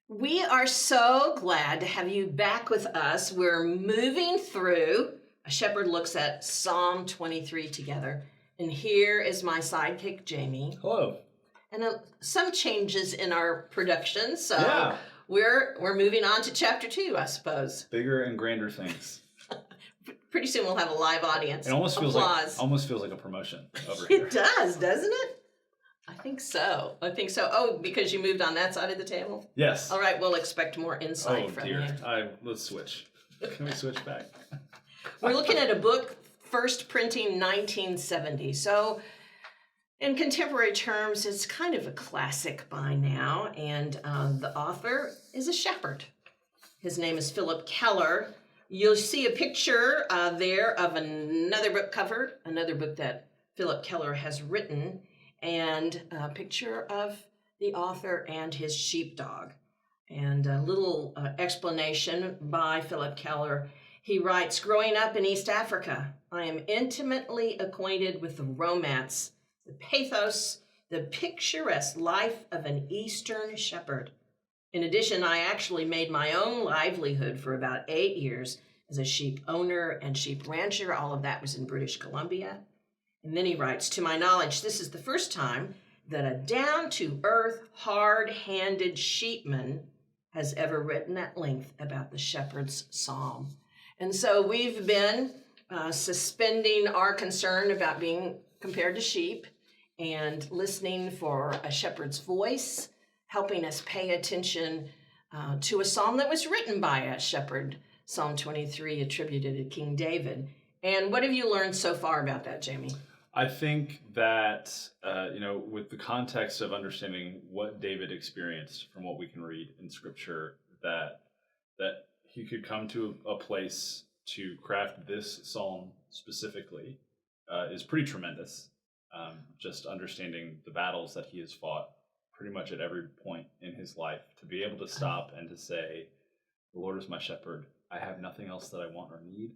We are so glad to have you back with us. We're moving through A Shepherd Looks at Psalm 23 together. And here is my sidekick, Jamie. Hello. And some changes in our production. So Yeah. we're moving on to chapter 2, I suppose. Bigger and grander things. Pretty soon we'll have a live audience. It almost feels Applause. like a promotion over here. It does, doesn't it? I think so. Oh, because you moved on that side of the table? Yes. All right, we'll expect more insight from you. Let's switch. Can we switch back? We're looking at a book, first printing 1970. So in contemporary terms, it's kind of a classic by now. And the author is a shepherd. His name is Philip Keller. You'll see a picture there of another book cover, another book that Philip Keller has written, and a picture of the author and his sheepdog. And a little explanation by Philip Keller. He writes, growing up in East Africa, I am intimately acquainted with the romance, the pathos, the picturesque life of an Eastern shepherd. In addition, I actually made my own livelihood for about 8 years as a sheep owner and sheep rancher. All of that was in British Columbia. And then he writes, to my knowledge, this is the first time that a down-to-earth, hard-handed sheepman has ever written at length about the shepherd's psalm. And so we've been suspending our concern about being compared to sheep and listening for a shepherd's voice, helping us pay attention to a psalm that was written by a shepherd, Psalm 23, attributed to King David. And what have you learned so far about that, Jamie? I think that, with the context of understanding what David experienced from what we can read in Scripture, that he could come to a place to craft this psalm specifically is pretty tremendous. Just understanding the battles that he has fought pretty much at every point in his life, to be able to stop and to say, the Lord is my shepherd. I have nothing else that I want or need.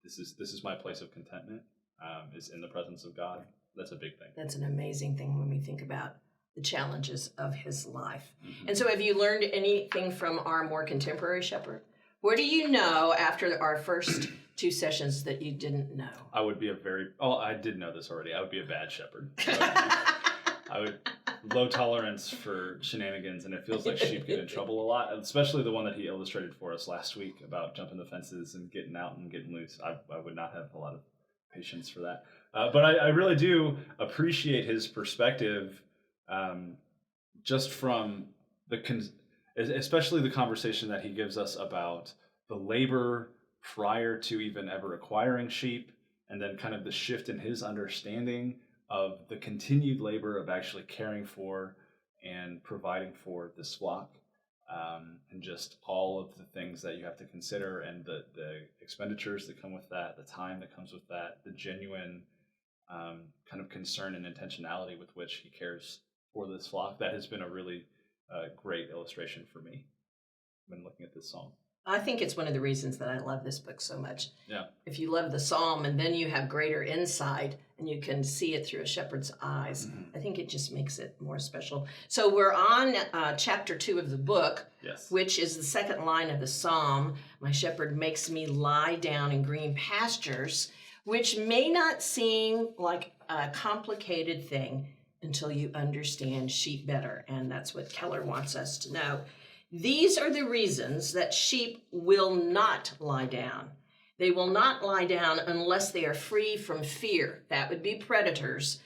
This is my place of contentment, is in the presence of God. That's a big thing. That's an amazing thing when we think about the challenges of his life. Mm-hmm. And so have you learned anything from our more contemporary shepherd? What do you know after our first 2 sessions that you didn't know? I did know this already. I would be a bad shepherd. I would low tolerance for shenanigans, and it feels like sheep get in trouble a lot, especially the one that he illustrated for us last week about jumping the fences and getting out and getting loose. I would not have a lot of patience for that. But I really do appreciate his perspective, just from especially the conversation that he gives us about the labor prior to even ever acquiring sheep, and then kind of the shift in his understanding of the continued labor of actually caring for and providing for this flock, and just all of the things that you have to consider, and the expenditures that come with that, the time that comes with that, the genuine kind of concern and intentionality with which he cares for this flock. That has been a really great illustration for me when looking at this psalm. I think it's one of the reasons that I love this book so much. Yeah. If you love the psalm and then you have greater insight and you can see it through a shepherd's eyes, I think it just makes it more special. So we're on chapter 2 of the book, Yes. which is the second line of the psalm. My shepherd makes me lie down in green pastures, which may not seem like a complicated thing until you understand sheep better. And that's what Keller wants us to know. These are the reasons that sheep will not lie down. They will not lie down unless they are free from fear. That would be predators.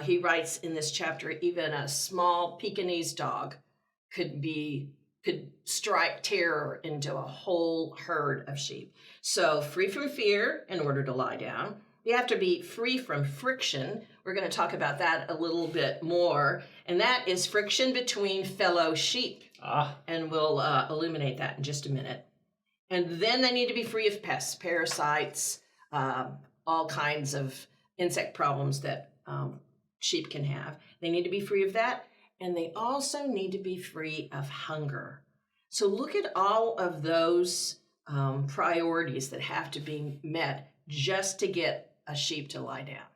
He writes in this chapter, even a small Pekingese dog could strike terror into a whole herd of sheep. So free from fear in order to lie down. You have to be free from friction. We're going to talk about that a little bit more. And that is friction between fellow sheep. And we'll illuminate that in just a minute. And then they need to be free of pests, parasites, all kinds of insect problems that sheep can have. They need to be free of that. And they also need to be free of hunger. So look at all of those priorities that have to be met just to get a sheep to lie down.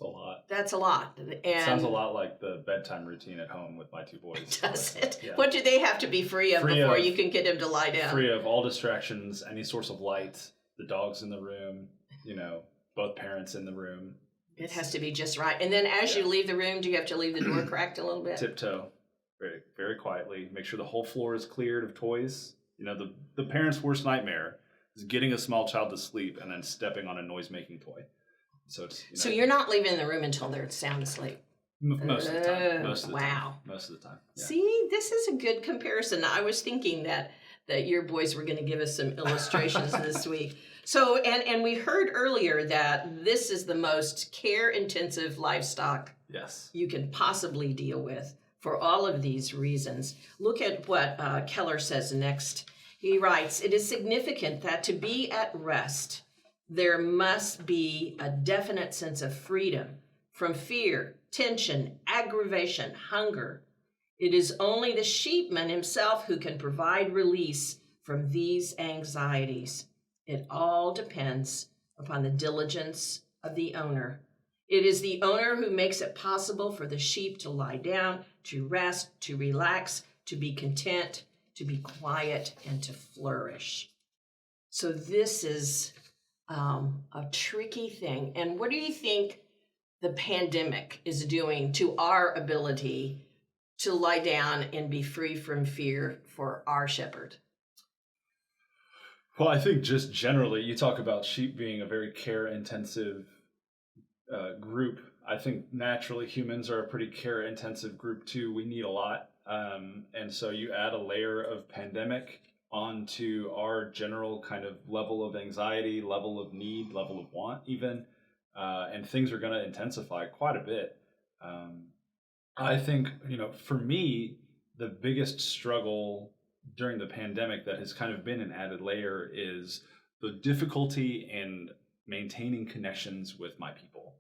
It's a lot. That's a lot. And Sounds a lot like the bedtime routine at home with my two boys. Does it? Yeah. What do they have to be free of before you can get them to lie down? Free of all distractions, any source of light, the dog's in the room, both parents in the room. It has to be just right. And then as you leave the room, do you have to leave the door cracked a little bit? Tiptoe, very, very quietly. Make sure the whole floor is cleared of toys. The parent's worst nightmare is getting a small child to sleep and then stepping on a noise-making toy. So it's So you're not leaving the room until they're sound asleep. Most of the time. Most of the wow. time. Most of the time. Yeah. See, this is a good comparison. I was thinking that your boys were going to give us some illustrations this week. So, and we heard earlier that this is the most care-intensive livestock Yes. you can possibly deal with for all of these reasons. Look at what Keller says next. He writes, "It is significant that to be at rest, there must be a definite sense of freedom from fear, tension, aggravation, hunger. It is only the sheepman himself who can provide release from these anxieties. It all depends upon the diligence of the owner. It is the owner who makes it possible for the sheep to lie down, to rest, to relax, to be content, to be quiet, and to flourish." So this is a tricky thing. And what do you think the pandemic is doing to our ability to lie down and be free from fear for our shepherd? Well, I think just generally, you talk about sheep being a very care-intensive group. I think naturally humans are a pretty care-intensive group too. We need a lot. And so you add a layer of pandemic onto our general kind of level of anxiety, level of need, level of want even, and things are going to intensify quite a bit. I think, for me, the biggest struggle during the pandemic that has kind of been an added layer is the difficulty in maintaining connections with my people.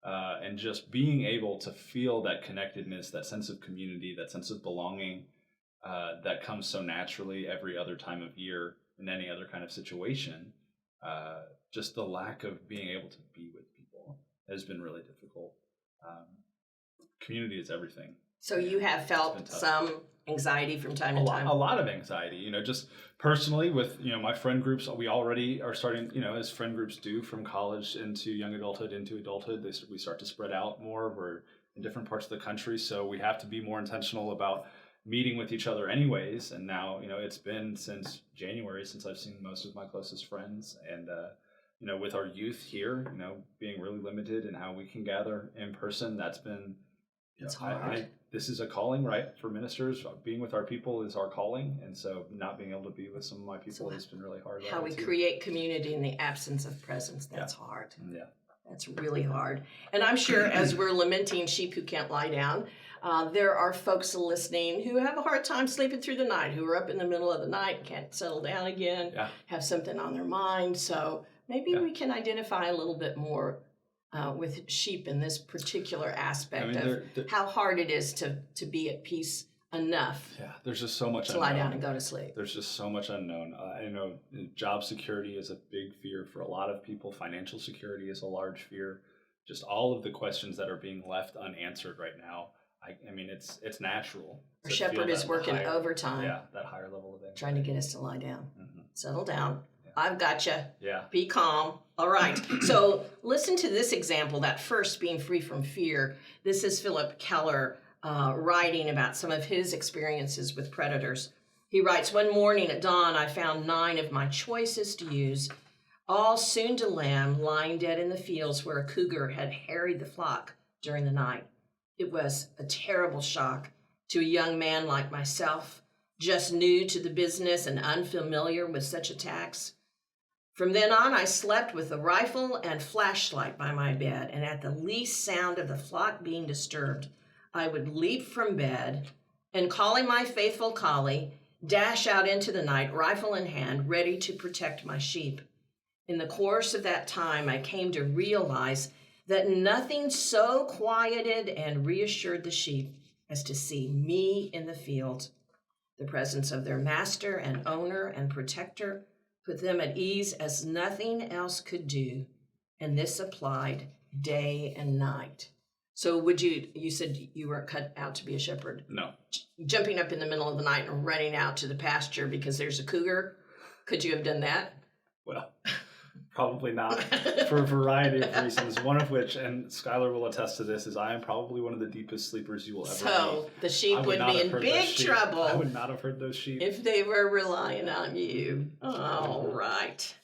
And just being able to feel that connectedness, that sense of community, that sense of belonging that comes so naturally every other time of year in any other kind of situation. Just the lack of being able to be with people has been really difficult. Community is everything. So you have felt some anxiety from time to time? A lot of anxiety, just personally with, my friend groups. We already are starting, as friend groups do from college into young adulthood, into adulthood, we start to spread out more. We're in different parts of the country, so we have to be more intentional about meeting with each other anyways. And now, it's been since January since I've seen most of my closest friends. And, with our youth here, being really limited in how we can gather in person, that's been, it's hard. This is a calling, right? For ministers, being with our people is our calling. And so not being able to be with some of my people has been really hard. How we create community in the absence of presence, that's hard. Yeah. That's really hard. And I'm sure as we're lamenting sheep who can't lie down, there are folks listening who have a hard time sleeping through the night, who are up in the middle of the night, can't settle down again, have something on their mind. So maybe we can identify a little bit more with sheep in this particular aspect of how hard it is to be at peace enough. Yeah, there's just so much to unknown. Lie down and go to sleep. There's just so much unknown. I know job security is a big fear for a lot of people. Financial security is a large fear. Just all of the questions that are being left unanswered right now. I mean, it's natural. Our shepherd is working overtime. Yeah, that higher level of anxiety. Trying to get us to lie down. Mm-hmm. Settle down. Yeah. I've got you. Yeah. Be calm. All right. So listen to this example, that first being free from fear. This is Philip Keller writing about some of his experiences with predators. He writes, "One morning at dawn, I found 9 of my choicest ewes, all soon to lamb, lying dead in the fields where a cougar had harried the flock during the night. It was a terrible shock to a young man like myself, just new to the business and unfamiliar with such attacks. From then on, I slept with a rifle and flashlight by my bed, and at the least sound of the flock being disturbed, I would leap from bed and, calling my faithful collie, dash out into the night, rifle in hand, ready to protect my sheep. In the course of that time, I came to realize that nothing so quieted and reassured the sheep as to see me in the field. The presence of their master and owner and protector put them at ease as nothing else could do, and this applied day and night. So you said you weren't cut out to be a shepherd, No. jumping up in the middle of the night and running out to the pasture because there's a cougar? Could you have done that? Well, probably not, for a variety of reasons, one of which, and Skylar will attest to this, is I am probably one of the deepest sleepers you will ever meet. So the sheep would be in big trouble. I would not have heard those sheep. If they were relying on you. All right.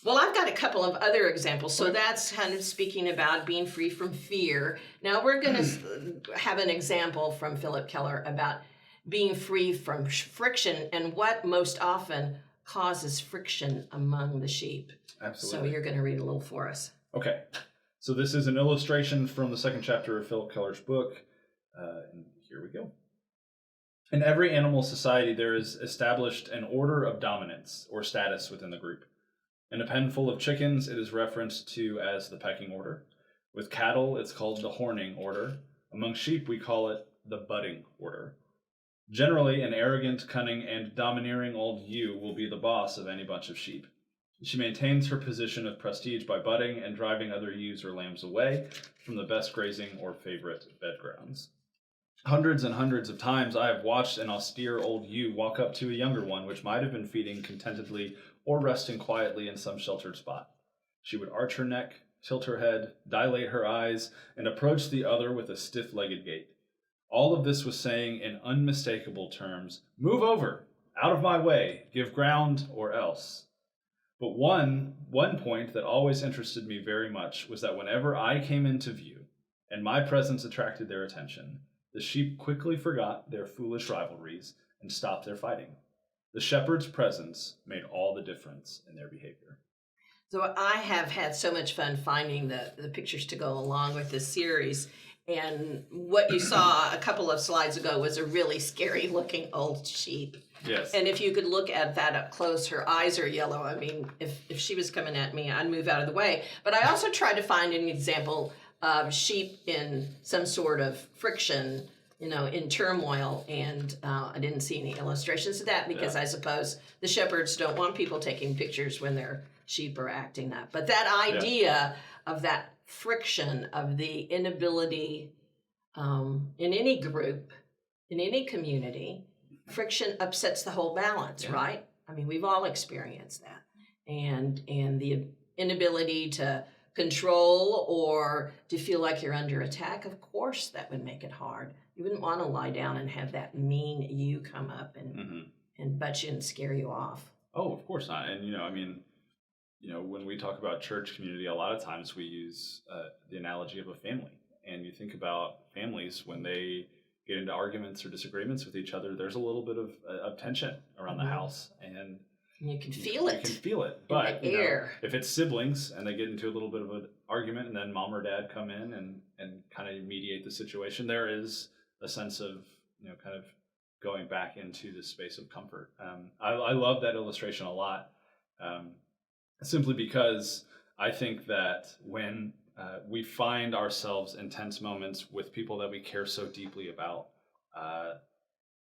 Well, I've got a couple of other examples. So that's kind of speaking about being free from fear. Now we're going to have an example from Philip Keller about being free from friction and what most often causes friction among the sheep. Absolutely. So you're going to read a little for us. Okay. So this is an illustration from the second chapter of Philip Keller's book. And here we go. In every animal society, there is established an order of dominance or status within the group. In a pen full of chickens, it is referenced to as the pecking order. With cattle, it's called the horning order. Among sheep, we call it the butting order. Generally, an arrogant, cunning, and domineering old ewe will be the boss of any bunch of sheep. She maintains her position of prestige by butting and driving other ewes or lambs away from the best grazing or favorite bed grounds. Hundreds and hundreds of times I have watched an austere old ewe walk up to a younger one which might have been feeding contentedly or resting quietly in some sheltered spot. She would arch her neck, tilt her head, dilate her eyes, and approach the other with a stiff-legged gait. All of this was saying in unmistakable terms, "Move over, out of my way, give ground, or else." But one point that always interested me very much was that whenever I came into view, and my presence attracted their attention, the sheep quickly forgot their foolish rivalries and stopped their fighting. The shepherd's presence made all the difference in their behavior. So I have had so much fun finding the pictures to go along with this series. And what you saw a couple of slides ago was a really scary looking old sheep. Yes. And if you could look at that up close, her eyes are yellow. I mean, if she was coming at me, I'd move out of the way. But I also tried to find an example of sheep in some sort of friction, in turmoil. And I didn't see any illustrations of that because I suppose the shepherds don't want people taking pictures when their sheep are acting up. But that idea of that friction, of the inability in any group, in any community, friction upsets the whole balance, right? I mean, we've all experienced that. And the inability to control or to feel like you're under attack, of course that would make it hard. You wouldn't want to lie down and have that mean you come up and butt you and scare you off. Oh, of course not. And, when we talk about church community, a lot of times we use the analogy of a family. And you think about families when they get into arguments or disagreements with each other, there's a little bit of tension around the house. And you can feel it. You can feel it. But in the air. If it's siblings and they get into a little bit of an argument and then mom or dad come in and kind of mediate the situation, there is a sense of, kind of going back into this space of comfort. I love that illustration a lot. Simply because I think that when we find ourselves in tense moments with people that we care so deeply about,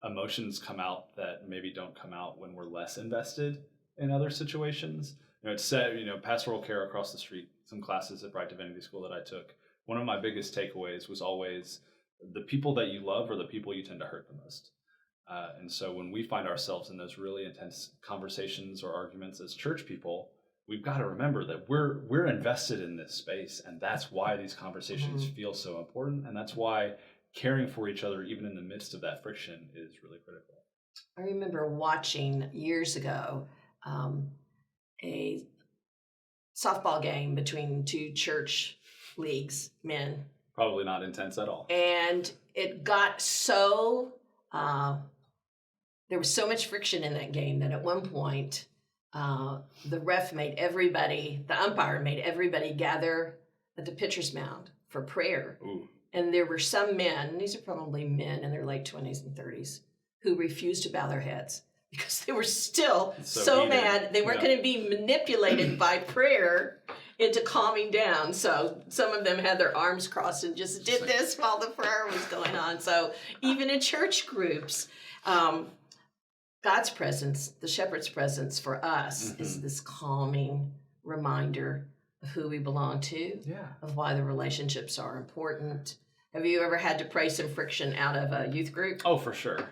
emotions come out that maybe don't come out when we're less invested in other situations. It's said, pastoral care across the street, some classes at Bright Divinity School that I took, one of my biggest takeaways was always the people that you love are the people you tend to hurt the most. And so when we find ourselves in those really intense conversations or arguments as church people, we've got to remember that we're invested in this space, and that's why these conversations feel so important, and that's why caring for each other, even in the midst of that friction, is really critical. I remember watching years ago a softball game between two church leagues, men. Probably not intense at all. And it got so, there was so much friction in that game that at one point, the umpire made everybody gather at the pitcher's mound for prayer. Ooh. And there were some men, these are probably men in their late 20s and 30s, who refused to bow their heads because they were still so mad. They weren't going to be manipulated by prayer into calming down. So some of them had their arms crossed and just did this while the prayer was going on. So even in church groups, God's presence, the shepherd's presence for us is this calming reminder of who we belong to, Yeah. of why the relationships are important. Have you ever had to pray some friction out of a youth group? Oh, for sure.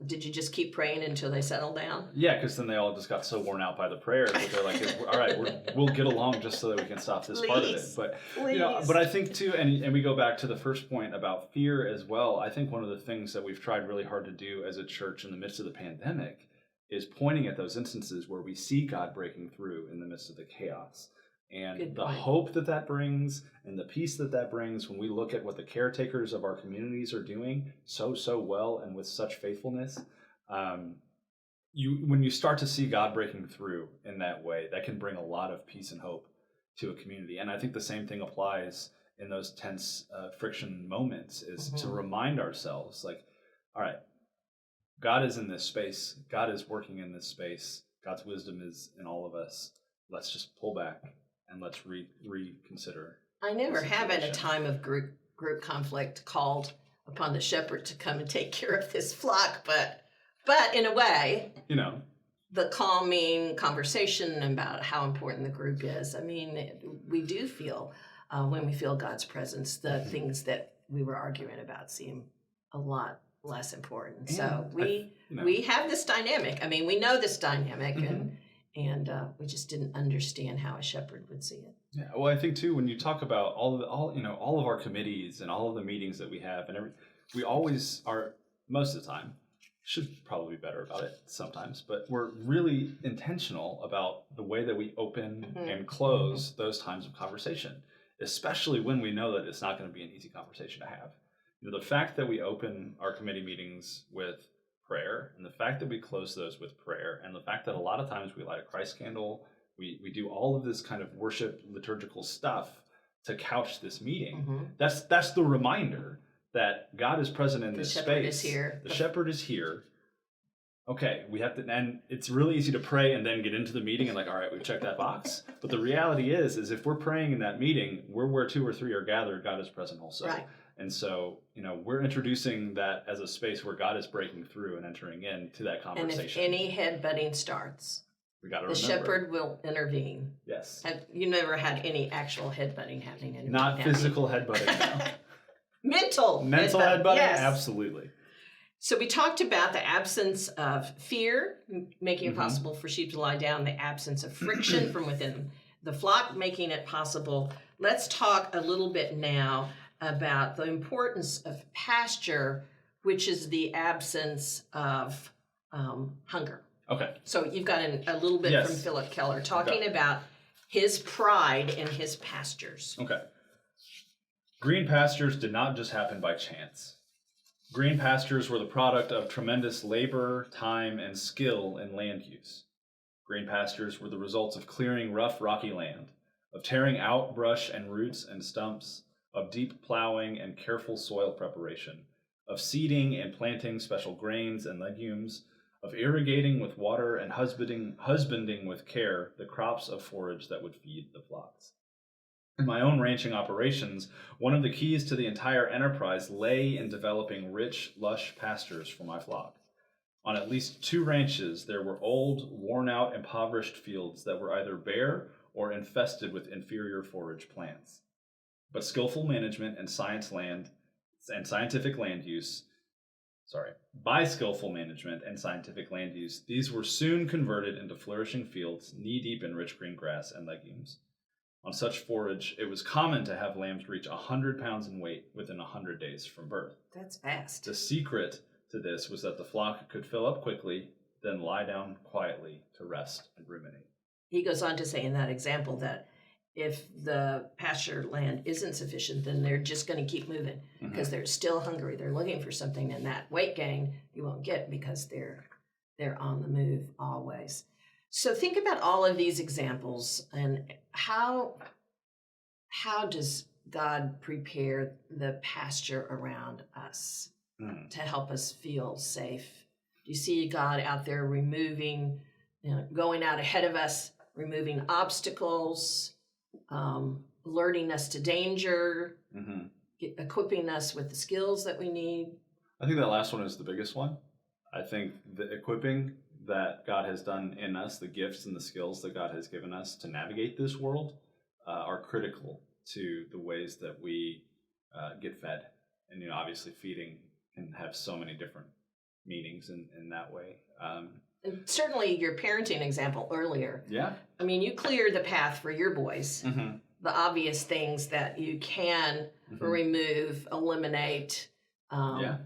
Did you just keep praying until they settled down? Yeah, because then they all just got so worn out by the prayers that they're like, all right, we'll get along just so that we can stop this part of it. But but I think too, and we go back to the first point about fear as well. I think one of the things that we've tried really hard to do as a church in the midst of the pandemic is pointing at those instances where we see God breaking through in the midst of the chaos. And the hope that brings and the peace that brings when we look at what the caretakers of our communities are doing so well and with such faithfulness, when you start to see God breaking through in that way, that can bring a lot of peace and hope to a community. And I think the same thing applies in those tense friction moments, is to remind ourselves, like, all right, God is in this space. God is working in this space. God's wisdom is in all of us. Let's just pull back and let's reconsider. I never have at a time of group conflict called upon the shepherd to come and take care of this flock, but in a way, the calming conversation about how important the group is. I mean, we do feel when we feel God's presence, the things that we were arguing about seem a lot less important. So we have this dynamic. I mean, we know this dynamic, and we just didn't understand how a shepherd would see it. Yeah, well, I think too, when you talk about all of our committees and all of the meetings that we have, and we always are, most of the time, should probably be better about it sometimes, but we're really intentional about the way that we open and close those times of conversation, especially when we know that it's not going to be an easy conversation to have. The fact that we open our committee meetings with prayer, and the fact that we close those with prayer, and the fact that a lot of times we light a Christ candle, we do all of this kind of worship liturgical stuff to couch this meeting. That's the reminder that God is present in this space. The shepherd is here. The shepherd is here. Okay, we have to, and it's really easy to pray and then get into the meeting and like, all right, we've checked that box. But the reality is if we're praying in that meeting, we're where 2 or 3 are gathered, God is present also. Right. And so, we're introducing that as a space where God is breaking through and entering into that conversation. And if any headbutting starts, we got to remember, the shepherd will intervene. Yes. You never had any actual headbutting happening anymore. Not physical headbutting, no. Mental headbutting, yes. Absolutely. So we talked about the absence of fear, making it possible for sheep to lie down, the absence of friction from within the flock, making it possible. Let's talk a little bit now about the importance of pasture, which is the absence of hunger. Okay. So you've got a little bit from Philip Keller talking about his pride in his pastures. Okay. Green pastures did not just happen by chance. Green pastures were the product of tremendous labor, time, and skill in land use. Green pastures were the results of clearing rough, rocky land, of tearing out brush and roots and stumps, of deep plowing and careful soil preparation, of seeding and planting special grains and legumes, of irrigating with water and husbanding with care the crops of forage that would feed the flocks. In my own ranching operations, one of the keys to the entire enterprise lay in developing rich, lush pastures for my flock. On at least 2 ranches, there were old, worn-out, impoverished fields that were either bare or infested with inferior forage plants. But skillful management and scientific land use, these were soon converted into flourishing fields knee-deep in rich green grass and legumes. On such forage, it was common to have lambs reach 100 pounds in weight within 100 days from birth. That's fast. The secret to this was that the flock could fill up quickly, then lie down quietly to rest and ruminate. He goes on to say in that example that if the pasture land isn't sufficient, then they're just going to keep moving because they're still hungry. They're looking for something, and that weight gain you won't get because they're on the move always. So think about all of these examples and how does God prepare the pasture around us to help us feel safe? Do you see God out there removing, going out ahead of us, removing obstacles, alerting us to danger, equipping us with the skills that we need? I think that last one is the biggest one. I think the equipping that God has done in us, the gifts and the skills that God has given us to navigate this world, are critical to the ways that we get fed. And, obviously feeding can have so many different meanings in that way. And certainly your parenting example earlier. Yeah. I mean, you clear the path for your boys. Mm-hmm. The obvious things that you can remove, eliminate. Yeah.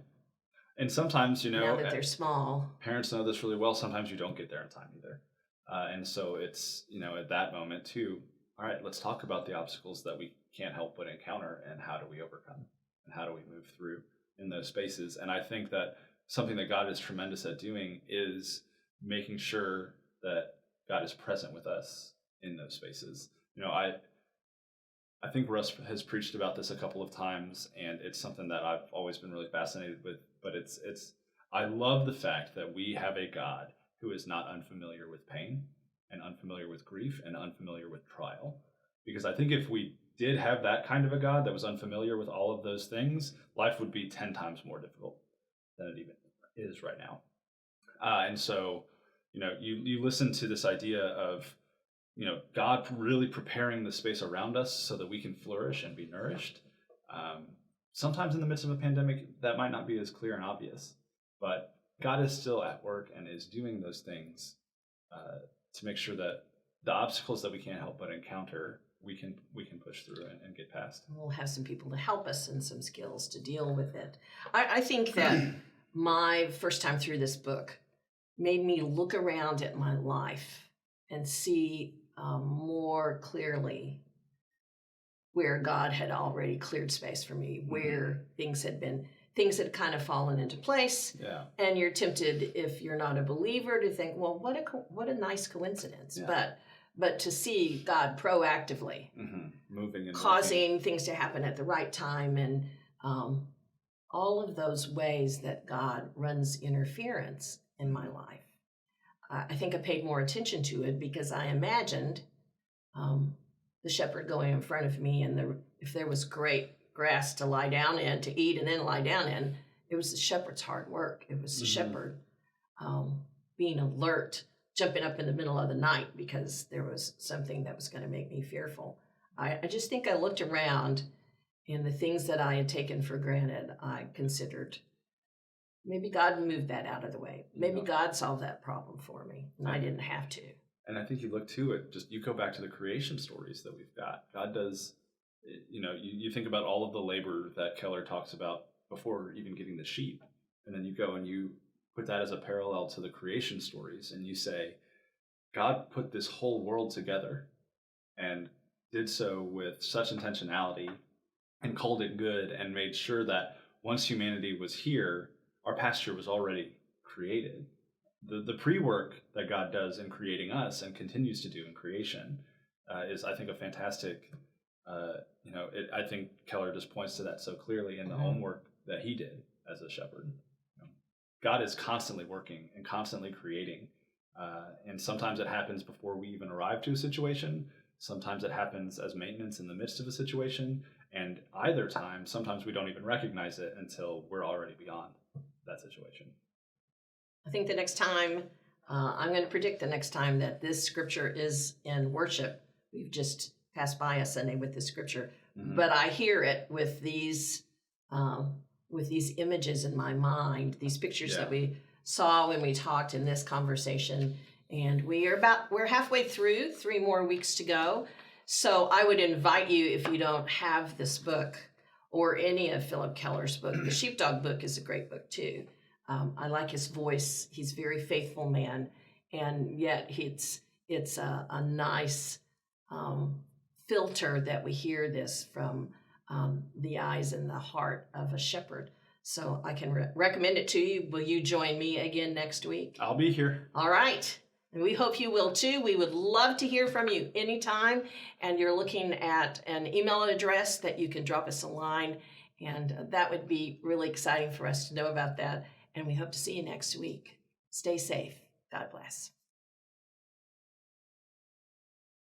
And sometimes, now that they're small. Parents know this really well. Sometimes you don't get there in time either. And so it's, at that moment too, all right, let's talk about the obstacles that we can't help but encounter and how do we overcome and how do we move through in those spaces. And I think that something that God is tremendous at doing is making sure that God is present with us in those spaces. I think Russ has preached about this a couple of times, and it's something that I've always been really fascinated with, but I love the fact that we have a God who is not unfamiliar with pain and unfamiliar with grief and unfamiliar with trial. Because I think if we did have that kind of a God that was unfamiliar with all of those things, life would be 10 times more difficult than it even is right now. And so, you listen to this idea of, God really preparing the space around us so that we can flourish and be nourished. Sometimes in the midst of a pandemic, that might not be as clear and obvious, but God is still at work and is doing those things to make sure that the obstacles that we can't help but encounter, we can push through and get past. We'll have some people to help us and some skills to deal with it. I think that my first time through this book made me look around at my life and see more clearly where God had already cleared space for me, where things had kind of fallen into place. Yeah. And you're tempted, if you're not a believer, to think, well, what a nice coincidence. Yeah. But to see God proactively moving and causing things to happen at the right time, and all of those ways that God runs interference in my life. I think I paid more attention to it because I imagined the shepherd going in front of me, and if there was great grass to lie down in, to eat and then lie down in, it was the shepherd's hard work. It was the shepherd being alert, jumping up in the middle of the night because there was something that was going to make me fearful. I just think I looked around, and the things that I had taken for granted, I considered, maybe God moved that out of the way. Maybe God solved that problem for me, and I didn't have to. And I think you look to it, you go back to the creation stories that we've got. God does, you think about all of the labor that Keller talks about before even getting the sheep. And then you go and you put that as a parallel to the creation stories. And you say, God put this whole world together and did so with such intentionality and called it good and made sure that once humanity was here, our pasture was already created. The pre-work that God does in creating us and continues to do in creation is, I think, a fantastic, I think Keller just points to that so clearly in the homework that he did as a shepherd. God is constantly working and constantly creating. And sometimes it happens before we even arrive to a situation. Sometimes it happens as maintenance in the midst of a situation. And either time, sometimes we don't even recognize it until we're already beyond that situation. I think the next time, I'm going to predict the next time that this scripture is in worship. We've just passed by a Sunday with this scripture, but I hear it with these images in my mind, these pictures that we saw when we talked in this conversation. And we're halfway through, 3 more weeks to go. So I would invite you, if you don't have this book or any of Philip Keller's book, the Sheepdog book is a great book too. I like his voice. He's a very faithful man, and yet it's a nice filter that we hear this from the eyes and the heart of a shepherd. So I can recommend it to you. Will you join me again next week? I'll be here. All right. And we hope you will too. We would love to hear from you anytime. And you're looking at an email address that you can drop us a line. And that would be really exciting for us to know about that. And we hope to see you next week. Stay safe. God bless.